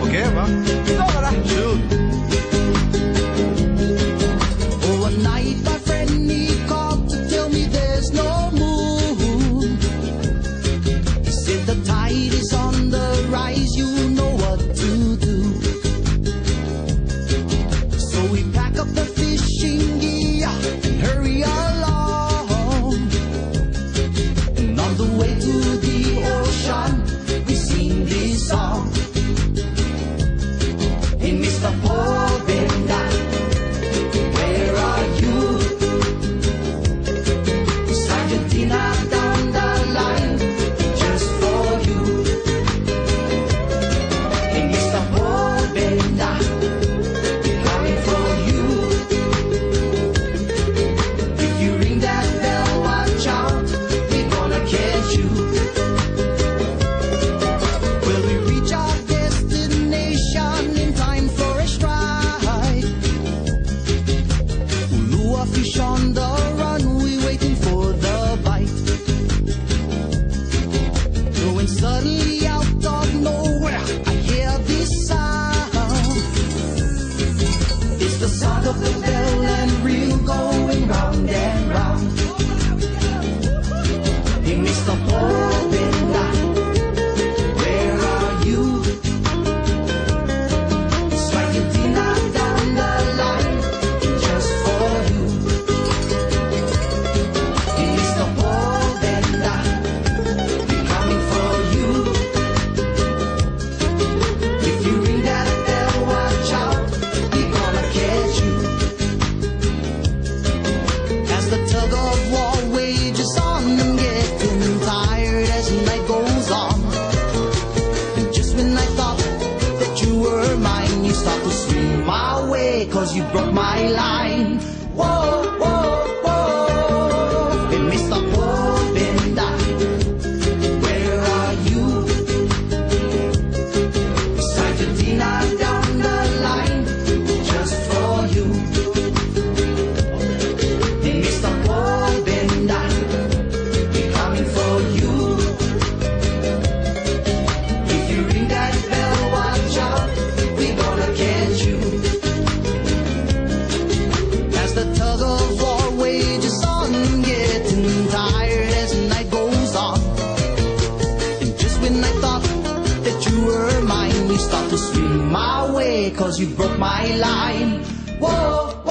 Okej, va? Shoot. Oh, one night my friend he called to tell me there's no moon. He said the tide is on the rise, you know what to do. So we pack up the fishing gear and hurry along. And on the way to the ocean, we sing this song. Hey, Mr. Paul Bender, where are you? Sergeant Tina down the line, just for you. Hey, Mr. Paul Bender, we're coming for you. If you ring that bell, watch out, we're gonna catch you. Will we reach our destination in time for a strike? Ulua fish on the run, we waiting for the bite. When suddenly out of nowhere, I hear this sound. It's the sound of the bell and reel going round and round. Hey, Mr. Paul Bender, where are you? Sliding Tina down the line, just for you. Hey, Mr. Paul Bender, we're coming for you. If you ring that bell, watch out, we're gonna catch you. As the tug of war wages on, I'm getting tired as night goes on. And just when I thought that you were mine, you start to swing my way, 'cause you broke my line. Whoa, whoa, whoa. Hey, Mr. Paul Bender, where are you? Sergeant Tina down the line, just for you. Hey, Mr. Paul Bender, we're coming for you. If you ring that bell, watch out, we're gonna catch you. As the tug of war wages on, getting tired as night goes on. And just when I thought that you were mine, you start to swing my way, 'cause you broke my line. Whoa.